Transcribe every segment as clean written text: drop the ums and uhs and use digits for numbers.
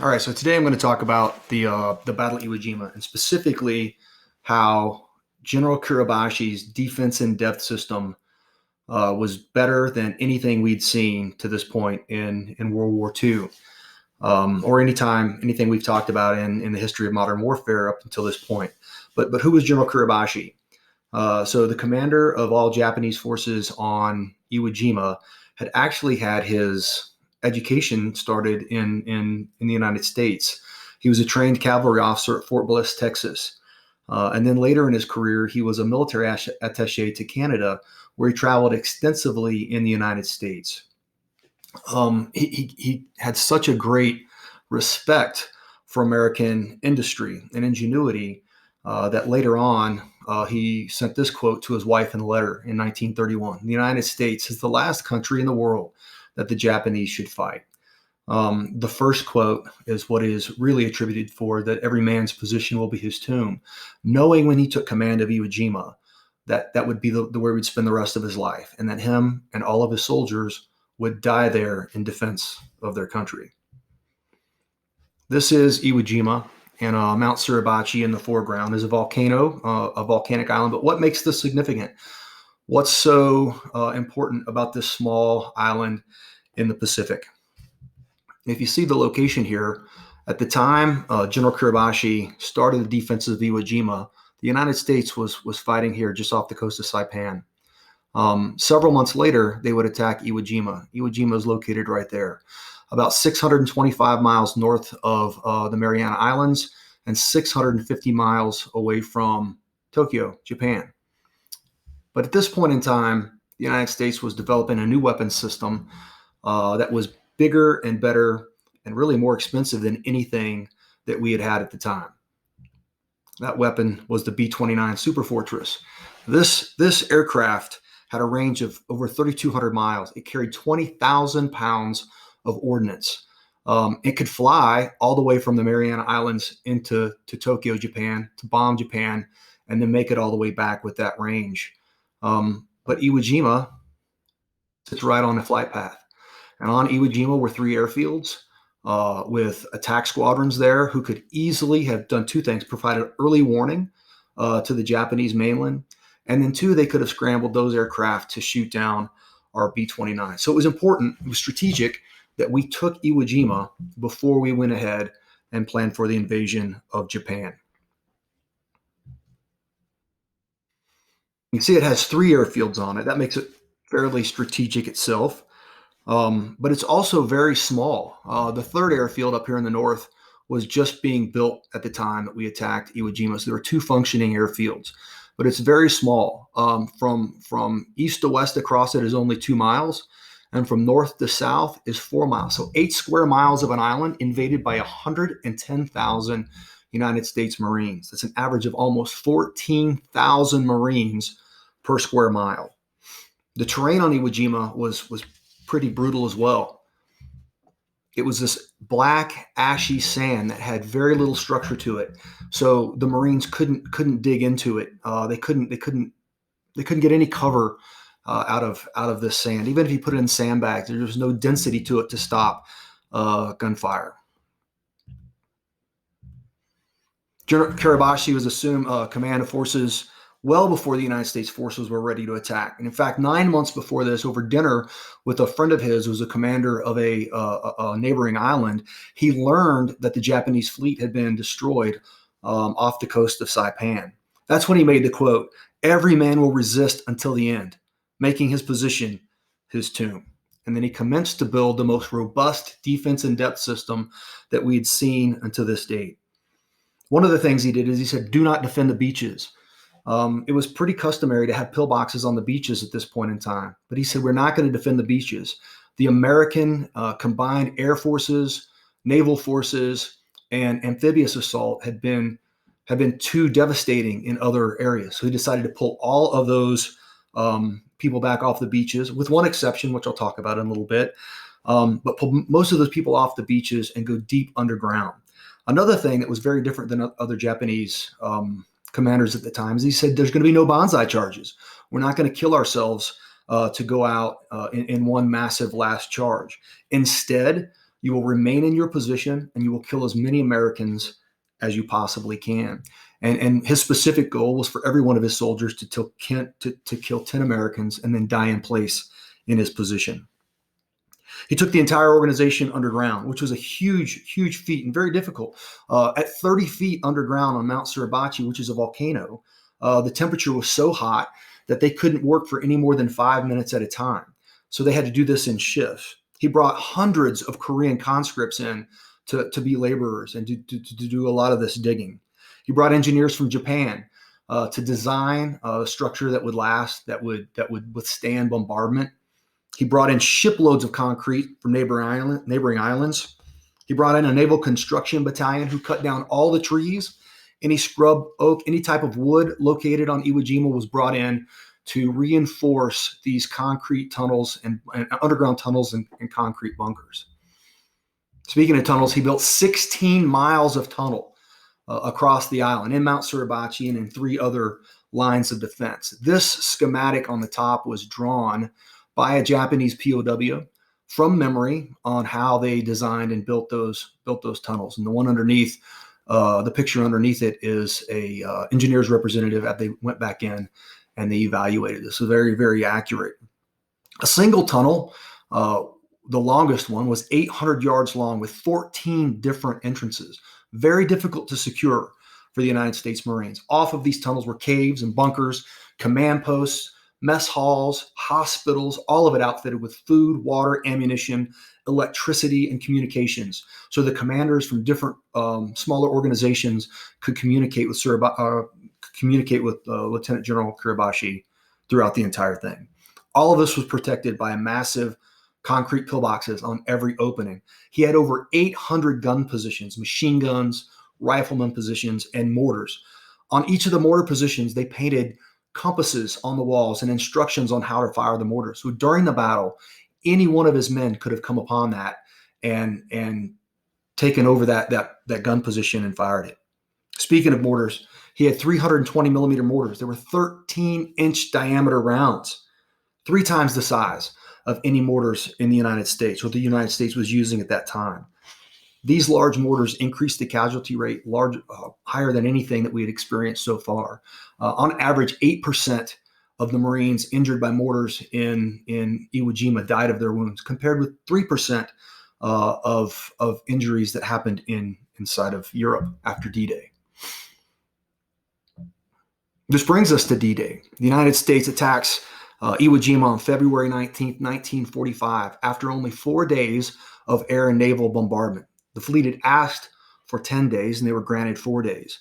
All right, so today I'm going to talk about the Battle of Iwo Jima, and specifically how General Kuribashi's defense in depth system was better than anything we'd seen to this point in World War II, or anything we've talked about in the history of modern warfare up until this point. But who was General Kuribayashi? So the commander of all Japanese forces on Iwo Jima had actually had his education started in the United States. He was a trained cavalry officer at Fort Bliss, Texas. And then later in his career, he was a military attaché to Canada, where he traveled extensively in the United States. He had such a great respect for American industry and ingenuity that later on he sent this quote to his wife in a letter in 1931. The United States is the last country in the world that the Japanese should fight. The first quote is what is really attributed for that every man's position will be his tomb, knowing when he took command of Iwo Jima that would be the where he'd spend the rest of his life, and that him and all of his soldiers would die there in defense of their country. This is Iwo Jima, and Mount Suribachi in the foreground is a volcano, a volcanic island. But what makes this significant? What's so important about this small island in the Pacific? If you see the location here, at the time General Kuribayashi started the defenses of Iwo Jima, the United States was fighting here just off the coast of Saipan. Several months later, they would attack Iwo Jima. Iwo Jima is located right there, about 625 miles north of the Mariana Islands and 650 miles away from Tokyo, Japan. But at this point in time, the United States was developing a new weapons system that was bigger and better and really more expensive than anything that we had had at the time. That weapon was the B-29 Superfortress. This aircraft had a range of over 3,200 miles. It carried 20,000 pounds of ordnance. It could fly all the way from the Mariana Islands into Tokyo, Japan, to bomb Japan, and then make it all the way back with that range. But Iwo Jima sits right on the flight path. And on Iwo Jima were 3 airfields with attack squadrons there who could easily have done 2 things: provided early warning to the Japanese mainland, and then 2, they could have scrambled those aircraft to shoot down our B-29. So it was important, it was strategic that we took Iwo Jima before we went ahead and planned for the invasion of Japan. You can see it has 3 airfields on it. That makes it fairly strategic itself. But it's also very small. The 3rd airfield up here in the north was just being built at the time that we attacked Iwo Jima. So there were 2 functioning airfields, but it's very small. From east to west across it is only 2 miles, and from north to south is 4 miles. So 8 square miles of an island invaded by 110,000 United States Marines. That's an average of almost 14,000 Marines per square mile. The terrain on Iwo Jima was pretty brutal as well. It was this black, ashy sand that had very little structure to it, so the Marines couldn't dig into it. They couldn't get any cover out of this sand. Even if you put it in sandbags, there was no density to it to stop gunfire. General Kuribayashi was assumed command of forces well before the United States forces were ready to attack. And in fact, 9 months before this, over dinner with a friend of his who was a commander of a neighboring island, he learned that the Japanese fleet had been destroyed off the coast of Saipan. That's when he made the quote, "Every man will resist until the end," making his position his tomb. And then he commenced to build the most robust defense in depth system that we had seen until this date. One of the things he did is he said, "Do not defend the beaches." It was pretty customary to have pillboxes on the beaches at this point in time. But he said, we're not going to defend the beaches. The American combined air forces, naval forces, and amphibious assault had been too devastating in other areas. So he decided to pull all of those people back off the beaches, with one exception, which I'll talk about in a little bit, but pull most of those people off the beaches and go deep underground. Another thing that was very different than other Japanese commanders at the time is he said there's going to be no banzai charges. We're not going to kill ourselves to go out in one massive last charge. Instead, You will remain in your position and you will kill as many Americans as you possibly can. And his specific goal was for every one of his soldiers to kill 10 Americans and then die in place in his position. He took the entire organization underground, which was a huge, huge feat and very difficult. At 30 feet underground on Mount Suribachi, which is a volcano, the temperature was so hot that they couldn't work for any more than 5 minutes at a time. So they had to do this in shifts. He brought hundreds of Korean conscripts in to be laborers and to do a lot of this digging. He brought engineers from Japan to design a structure that would last, that would withstand bombardment. He brought in shiploads of concrete from neighboring islands. He brought in a naval construction battalion who cut down all the trees. Any scrub oak, any type of wood located on Iwo Jima was brought in to reinforce these concrete tunnels and underground tunnels and concrete bunkers. Speaking of tunnels, he built 16 miles of tunnel across the island in Mount Suribachi and in 3 other lines of defense. This schematic on the top was drawn by a Japanese POW from memory on how they designed and built those tunnels. And the one underneath, the picture underneath it is a engineer's representative as they went back in and they evaluated this. So very, very accurate. A single tunnel, the longest one, was 800 yards long with 14 different entrances. Very difficult to secure for the United States Marines. Off of these tunnels were caves and bunkers, command posts, mess halls, hospitals, all of it outfitted with food, water, ammunition, electricity, and communications. So the commanders from different smaller organizations could communicate with Lieutenant General Kuribayashi throughout the entire thing. All of this was protected by a massive concrete pillboxes on every opening. He had over 800 gun positions, machine guns, rifleman positions, and mortars. On each of the mortar positions, they painted compasses on the walls and instructions on how to fire the mortar. So during the battle, any one of his men could have come upon that and taken over that gun position and fired it. Speaking of mortars, he had 320 millimeter mortars. There were 13-inch diameter rounds, 3 times the size of any mortars in the United States, what the United States was using at that time. These large mortars increased the casualty rate higher than anything that we had experienced so far. On average, 8% of the Marines injured by mortars in Iwo Jima died of their wounds, compared with 3% of injuries that happened inside of Europe after D-Day. This brings us to D-Day. The United States attacks Iwo Jima on February 19th, 1945, after only 4 days of air and naval bombardment. The fleet had asked for 10 days, and they were granted 4 days.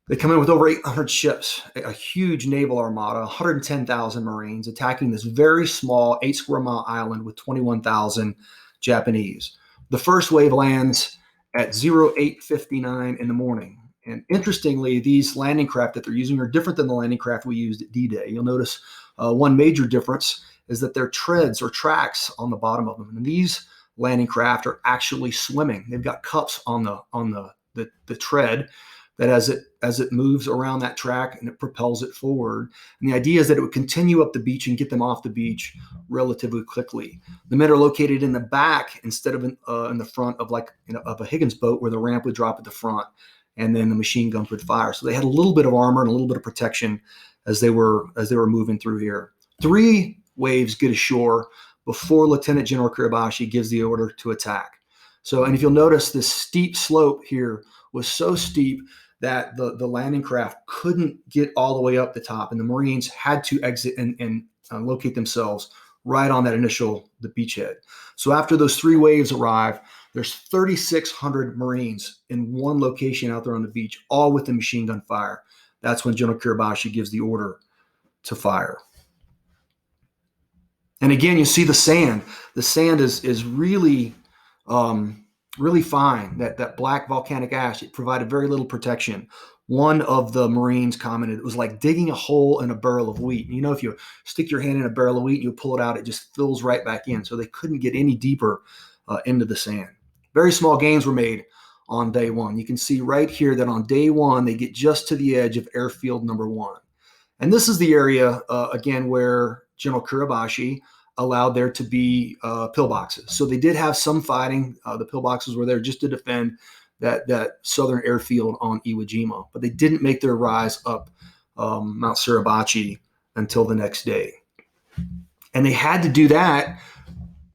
They come in with over 800 ships, a huge naval armada, 110,000 Marines, attacking this very small 8-square-mile island with 21,000 Japanese. The first wave lands at 08:59 in the morning. And interestingly, these landing craft that they're using are different than the landing craft we used at D-Day. You'll notice one major difference is that there are treads or tracks on the bottom of them. And these landing craft are actually swimming. They've got cups on the tread that as it moves around that track and it propels it forward. And the idea is that it would continue up the beach and get them off the beach relatively quickly. The men are located in the back instead of in the front of of a Higgins boat where the ramp would drop at the front and then the machine guns would fire. So they had a little bit of armor and a little bit of protection as they were moving through here. 3 waves get ashore before Lieutenant General Kuribayashi gives the order to attack. So, and if you'll notice, this steep slope here was so steep that the landing craft couldn't get all the way up the top, and the Marines had to exit and locate themselves right on the beachhead. So after those 3 waves arrive, there's 3,600 Marines in one location out there on the beach, all with the machine gun fire. That's when General Kuribayashi gives the order to fire. And again, you see the sand. The sand is really, really fine. That black volcanic ash, it provided very little protection. One of the Marines commented, it was like digging a hole in a barrel of wheat. You know, if you stick your hand in a barrel of wheat and you pull it out, it just fills right back in. So they couldn't get any deeper into the sand. Very small gains were made on day 1. You can see right here that on day 1, they get just to the edge of airfield number 1. And this is the area, again, where General Kuribayashi allowed there to be pillboxes. So they did have some fighting. The pillboxes were there just to defend that southern airfield on Iwo Jima, but they didn't make their rise up Mount Suribachi until the next day. And they had to do that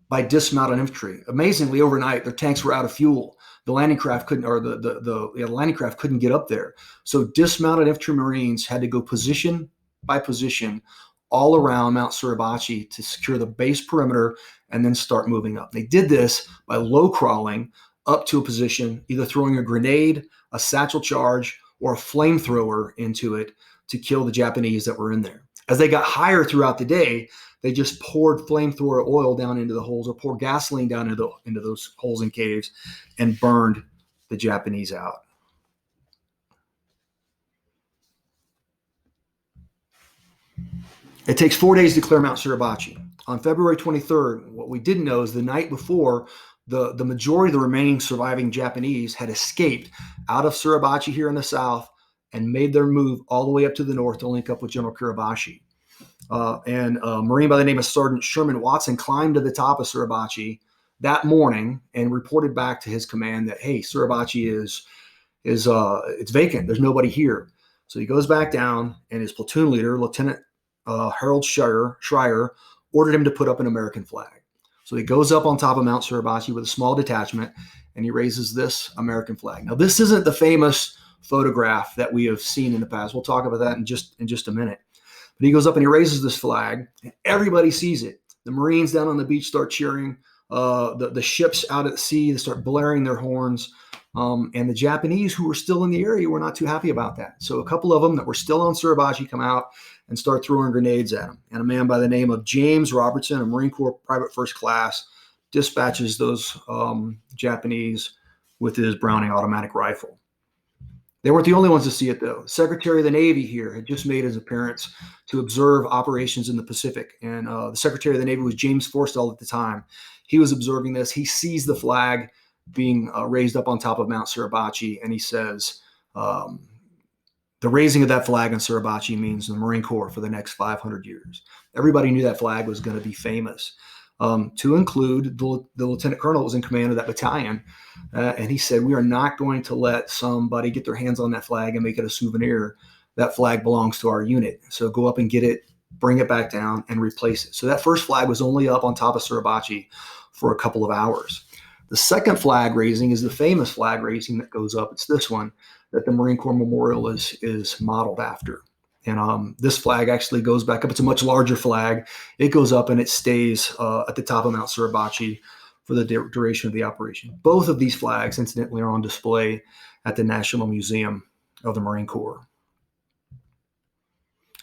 by dismounted infantry. Amazingly, overnight, their tanks were out of fuel. The landing craft couldn't, or the landing craft couldn't get up there. So dismounted infantry Marines had to go position by position all around Mount Suribachi to secure the base perimeter and then start moving up. They did this by low crawling up to a position, either throwing a grenade, a satchel charge, or a flamethrower into it to kill the Japanese that were in there. As they got higher throughout the day, they just poured flamethrower oil down into the holes or poured gasoline down into those holes and caves and burned the Japanese out. It takes 4 days to clear Mount Suribachi. On February 23rd, what we didn't know is the night before, the majority of the remaining surviving Japanese had escaped out of Suribachi here in the south and made their move all the way up to the north to link up with General Kuribayashi. And a Marine by the name of Sergeant Sherman Watson climbed to the top of Suribachi that morning and reported back to his command that, hey, Suribachi is it's vacant. There's nobody here. So he goes back down, and his platoon leader, Lieutenant Harold Schreier, ordered him to put up an American flag. So he goes up on top of Mount Suribachi with a small detachment, and he raises this American flag. Now, this isn't the famous photograph that we have seen in the past. We'll talk about that in just a minute. But he goes up and he raises this flag, and everybody sees it. The Marines down on the beach start cheering. The ships out at sea, they start blaring their horns. And the Japanese who were still in the area were not too happy about that. So a couple of them that were still on Suribachi come out and start throwing grenades at them. And a man by the name of James Robertson, a Marine Corps private first class, dispatches those Japanese with his Browning automatic rifle. They weren't the only ones to see it, though. Secretary of the Navy here had just made his appearance to observe operations in the Pacific. And the Secretary of the Navy was James Forstall at the time. He was observing this. He sees the flag being raised up on top of Mount Suribachi, and he says, the raising of that flag on Suribachi means the Marine Corps for the next 500 years. Everybody knew that flag was going to be famous, to include the lieutenant colonel who was in command of that battalion. And he said, we are not going to let somebody get their hands on that flag and make it a souvenir. That flag belongs to our unit. So go up and get it, bring it back down, and replace it. So that first flag was only up on top of Suribachi for a couple of hours. The second flag raising is the famous flag raising that goes up. It's this one that the Marine Corps Memorial is modeled after. And this flag actually goes back up. It's a much larger flag. It goes up and it stays at the top of Mount Suribachi for the duration of the operation. Both of these flags, incidentally, are on display at the National Museum of the Marine Corps.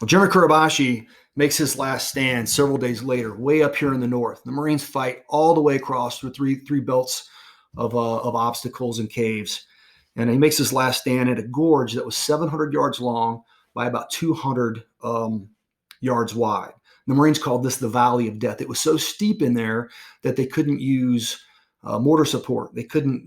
Well, General Kuribayashi makes his last stand several days later, way up here in the north. The Marines fight all the way across through three belts of obstacles and caves. And he makes his last stand at a gorge that was 700 yards long by about 200 yards wide. The Marines called this the Valley of Death. It was so steep in there that they couldn't use mortar support. They couldn't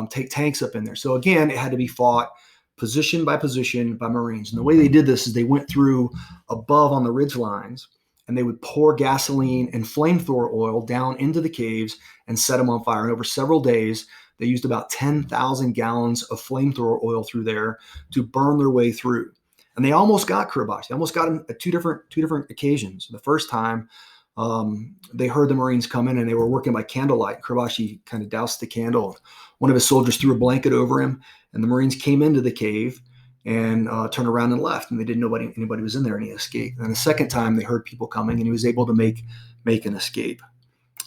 take tanks up in there. So again, it had to be fought position by position by Marines. And the way they did this is they went through above on the ridge lines, and they would pour gasoline and flamethrower oil down into the caves and set them on fire. And over several days, they used about 10,000 gallons of flamethrower oil through there to burn their way through. And they almost got Kuribayashi. They almost got him at two different occasions. The first time, they heard the Marines come in and they were working by candlelight. Kuribayashi kind of doused the candle. One of his soldiers threw a blanket over him, and the Marines came into the cave and turned around and left, and they didn't know anybody was in there, and he escaped. And the second time, they heard people coming, and he was able to make an escape.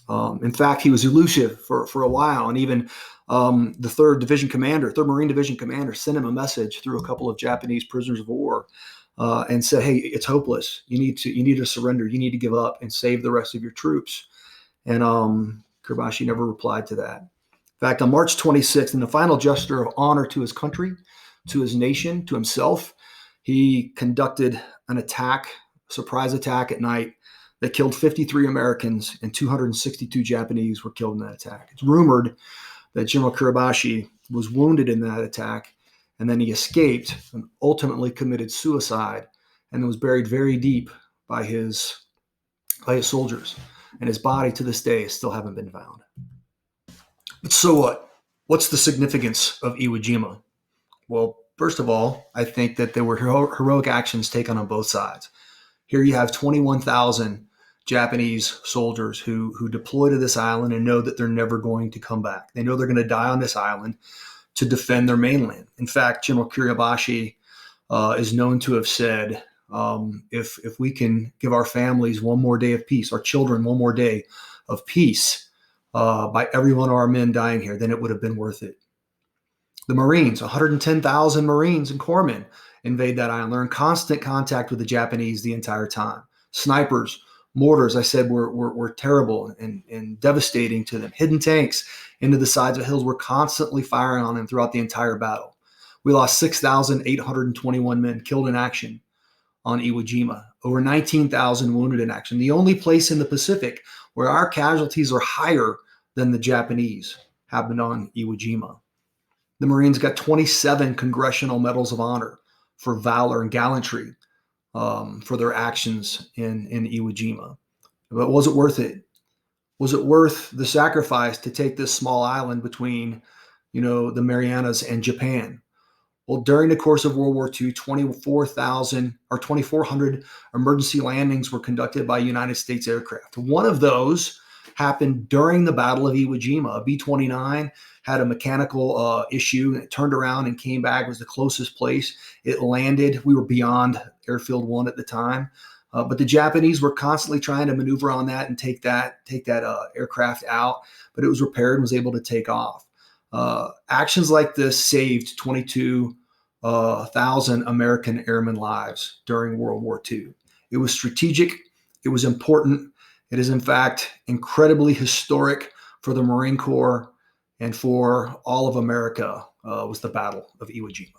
In fact, he was elusive for a while, and even the 3rd Marine Division commander sent him a message through a couple of Japanese prisoners of war and said, hey, it's hopeless. You need to surrender. You need to give up and save the rest of your troops. And Kuribayashi never replied to that. In fact, on March 26th, in the final gesture of honor to his country, to his nation, to himself, he conducted an attack, a surprise attack at night that killed 53 Americans and 262 Japanese were killed in that attack. It's rumored that General Kuribayashi was wounded in that attack, and then he escaped and ultimately committed suicide and was buried very deep by his soldiers. and his body to this day still haven't been found. But so what? What's the significance of Iwo Jima? Well, first of all, I think that there were heroic actions taken on both sides. Here you have 21,000 Japanese soldiers who deploy to this island and know that they're never going to come back. They know they're going to die on this island to defend their mainland. In fact, General Kuribayashi is known to have said, if we can give our families one more day of peace, our children one more day of peace, by every one of our men dying here, then it would have been worth it. The Marines, 110,000 Marines and corpsmen invade that island. They're in constant contact with the Japanese the entire time. Snipers, mortars, I said, were terrible and devastating to them. Hidden tanks into the sides of hills were constantly firing on them throughout the entire battle. We lost 6,821 men killed in action on Iwo Jima, over 19,000 wounded in action. The only place in the Pacific where our casualties are higher than the Japanese happened on Iwo Jima. The Marines got 27 Congressional Medals of Honor for valor and gallantry for their actions in Iwo Jima. But was it worth it? Was it worth the sacrifice to take this small island between, the Marianas and Japan? Well, during the course of World War II, 2,400 emergency landings were conducted by United States aircraft. One of those happened during the Battle of Iwo Jima. A B-29 had a mechanical issue, and it turned around and came back. It was the closest place. It landed. We were beyond Airfield 1 at the time. But the Japanese were constantly trying to maneuver on that and take that aircraft out. But it was repaired and was able to take off. Actions like this saved 22,000 American airmen lives during World War II. It was strategic. It was important. It is, in fact, incredibly historic for the Marine Corps and for all of America, was the Battle of Iwo Jima.